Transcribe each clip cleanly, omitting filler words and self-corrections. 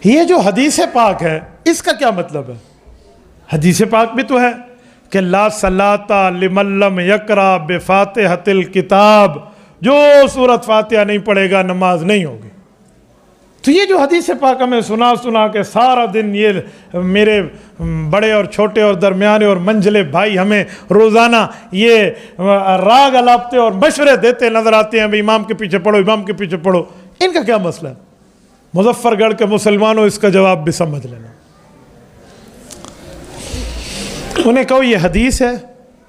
یہ جو حدیث پاک ہے اس کا کیا مطلب ہے؟ حدیث پاک بھی تو ہے کہ لا صلاۃ لمن لم یقرأ بفاتحۃ الکتاب، جو سورۃ فاتحہ نہیں پڑھے گا نماز نہیں ہوگی۔ تو یہ جو حدیث پاک ہمیں سنا کے سارا دن یہ میرے بڑے اور چھوٹے اور درمیانے اور منجلے بھائی ہمیں روزانہ یہ راگ الاپتے اور مشورے دیتے نظر آتے ہیں، امام کے پیچھے پڑھو، امام کے پیچھے پڑھو، ان کا کیا مسئلہ ہے؟ مظفر گڑھ کے مسلمانوں اس کا جواب بھی سمجھ لینا۔ انہیں کہو یہ حدیث ہے،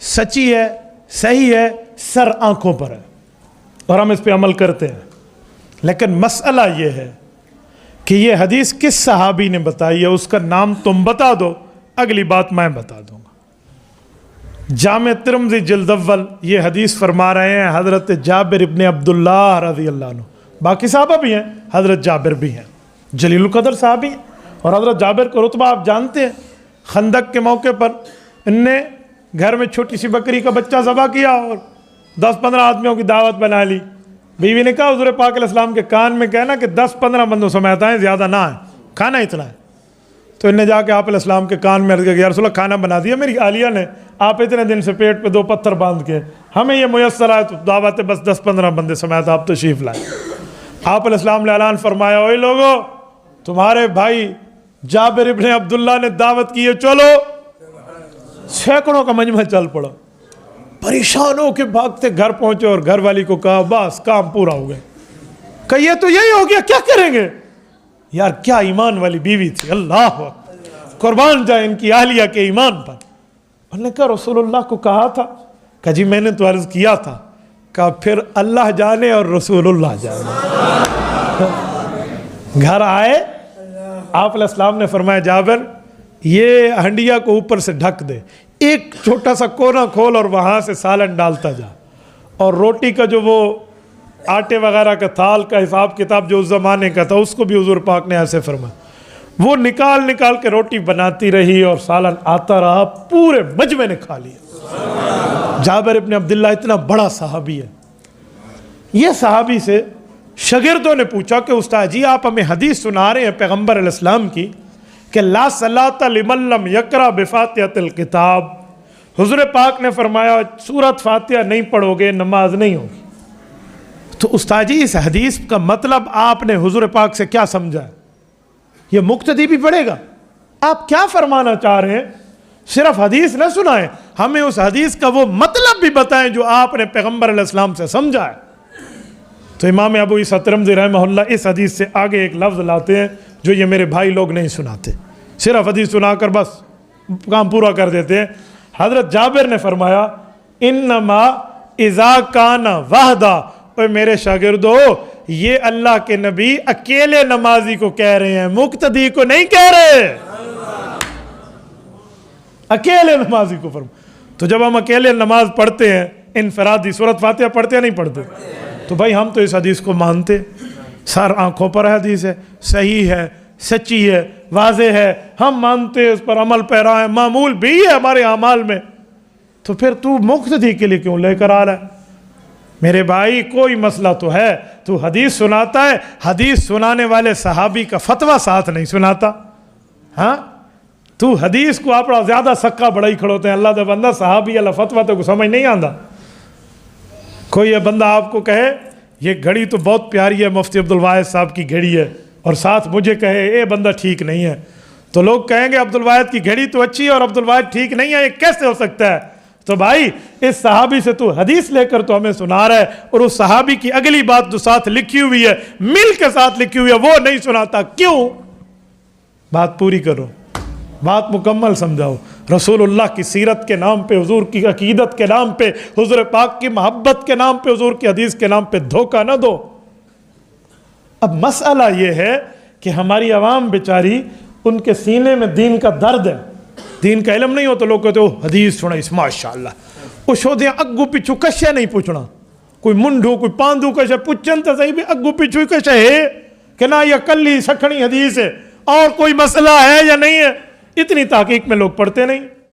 سچی ہے، صحیح ہے، سر آنکھوں پر ہے اور ہم اس پہ عمل کرتے ہیں، لیکن مسئلہ یہ ہے کہ یہ حدیث کس صحابی نے بتائی ہے، اس کا نام تم بتا دو، اگلی بات میں بتا دوں گا۔ جامع ترمذی جلد اول یہ حدیث فرما رہے ہیں حضرت جابر ابن عبداللہ رضی اللہ عنہ، باقی صحابہ بھی ہیں، حضرت جابر بھی ہیں، جلیل القدر صحابی ہیں، اور حضرت جابر کو رتبہ آپ جانتے ہیں۔ خندق کے موقع پر ان نے گھر میں چھوٹی سی بکری کا بچہ ذبح کیا اور 10-15 آدمیوں کی دعوت بنا لی۔ بیوی نے کہا حضور پاک علیہ السلام کے کان میں کہنا کہ 10-15 بندوں سمیت آئیں، زیادہ نہ آئیں، کھانا اتنا ہے۔ تو ان نے جا کے آپ علیہ السلام کے کان میں عرض کیا یا رسول اللہ کھانا بنا دیا میری اہلیہ نے، آپ اتنے دن سے پیٹ پہ 2 پتھر باندھ کے، ہمیں یہ میسر آئے تو دعوت ہے بس 10-15 بندے سمیت آپ تشریف لائیں۔ آپ علیہ السلام نے اعلان فرمایا اوے لوگو، تمہارے بھائی جابر ابن عبداللہ نے دعوت کی ہے، چلو۔ سینکڑوں کا مجمع چل پڑا، پریشان ہو کے بھاگتے گھر پہنچے اور گھر والی کو کہا بس کام پورا ہو گیا۔ کہ یہ تو یہی ہو گیا، کیا کریں گے؟ یار کیا ایمان والی بیوی تھی، اللہ قربان جائے ان کی اہلیہ کے ایمان پر۔ انہوں نے کہا رسول اللہ کو کہا تھا؟ کہ جی میں نے تو عرض کیا تھا۔ کہا پھر اللہ جانے اور رسول اللہ جانے۔ گھر آئے، آپ علیہ السلام نے فرمایا جابر یہ ہنڈیا کو اوپر سے ڈھک دے، ایک چھوٹا سا کونا کھول اور وہاں سے سالن ڈالتا جا، اور روٹی کا جو وہ آٹے وغیرہ کا تھال کا حساب کتاب جو اس زمانے کا تھا اس کو بھی حضور پاک نے ایسے فرمایا۔ وہ نکال کے روٹی بناتی رہی اور سالن آتا رہا، پورے مجمع نے کھا لیا۔ جابر ابن عبداللہ اتنا بڑا صحابی ہے۔ یہ صحابی سے شاگردوں نے پوچھا کہ استاد جی آپ ہمیں حدیث سنا رہے ہیں پیغمبر علیہ السلام کی کہ لا صلاۃ لمن لم یقرأ بفاتحۃ الکتاب، حضور پاک نے فرمایا سورۃ فاتحہ نہیں پڑھو گے نماز نہیں ہوگی۔ تو استاد جی اس حدیث کا مطلب آپ نے حضور پاک سے کیا سمجھا ہے؟ یہ مقتدی بھی پڑھے گا؟ آپ کیا فرمانا چاہ رہے ہیں؟ صرف حدیث نہ سنائیں، ہمیں اس حدیث کا وہ مطلب بھی بتائیں جو آپ نے پیغمبر علیہ السلام سے سمجھا ہے۔ تو امام ابو عیسیٰ ترمذی رحمہ اللہ اس حدیث سے آگے ایک لفظ لاتے ہیں جو یہ میرے بھائی لوگ نہیں سناتے، صرف حدیث سنا کر بس کام پورا کر دیتے ہیں۔ حضرت جابر نے فرمایا انما اذا کان وحدہ، اے میرے شاگردو یہ اللہ کے نبی اکیلے نمازی کو کہہ رہے ہیں، مقتدی کو نہیں کہہ رہے، اکیلے نمازی کو فرمایا۔ تو جب ہم اکیلے نماز پڑھتے ہیں انفرادی سورۃ فاتحہ پڑھتے ہیں نہیں پڑھتے؟ تو بھائی ہم تو اس حدیث کو مانتے، سر آنکھوں پر حدیث ہے، صحیح ہے، سچی ہے، واضح ہے، ہم مانتے اس پر عمل پیرا ہے، معمول بھی ہے ہمارے اعمال میں، تو پھر تو مقتدی کے لیے کیوں لے کر آ رہا ہے؟ میرے بھائی کوئی مسئلہ تو ہے، تو حدیث سناتا ہے، حدیث سنانے والے صحابی کا فتویٰ ساتھ نہیں سناتا۔ ہاں تو حدیث کو اپنا زیادہ سکا بڑا ہی کھڑوتے ہیں، اللہ دا بندہ صحابی اللہ فتویٰ تو کو سمجھ نہیں آندا۔ کوئی یہ بندہ آپ کو کہے یہ گھڑی تو بہت پیاری ہے، مفتی عبدالواحد صاحب کی گھڑی ہے، اور ساتھ مجھے کہے اے بندہ ٹھیک نہیں ہے، تو لوگ کہیں گے عبدالواحد کی گھڑی تو اچھی ہے اور عبدالواحد ٹھیک نہیں ہے، یہ کیسے ہو سکتا ہے؟ تو بھائی اس صحابی سے تو حدیث لے کر تو ہمیں سنا رہا ہے، اور اس صحابی کی اگلی بات جو ساتھ لکھی ہوئی ہے، مل کے ساتھ لکھی ہوئی ہے، وہ نہیں سناتا، کیوں؟ بات پوری کرو، بات مکمل سمجھاؤ۔ رسول اللہ کی سیرت کے نام پہ، حضور کی عقیدت کے نام پہ، حضور پاک کی محبت کے نام پہ، حضور کی حدیث کے نام پہ دھوکہ نہ دو۔ اب مسئلہ یہ ہے کہ ہماری عوام بیچاری ان کے سینے میں دین کا درد ہے، دین کا علم نہیں ہو تو لوگ کہتے ہو حدیث سنا اس ماشاءاللہ، وہ شودیاں اگو پیچھو کشے نہیں پوچھنا، کوئی منڈو کوئی پاندو کشے پوچھن تو صحیح بھی اگو پیچھو کشے ہے کہ نہ یہ کلی سکھنی حدیث ہے اور کوئی مسئلہ ہے یا نہیں ہے، اتنی تحقیق میں لوگ پڑھتے نہیں۔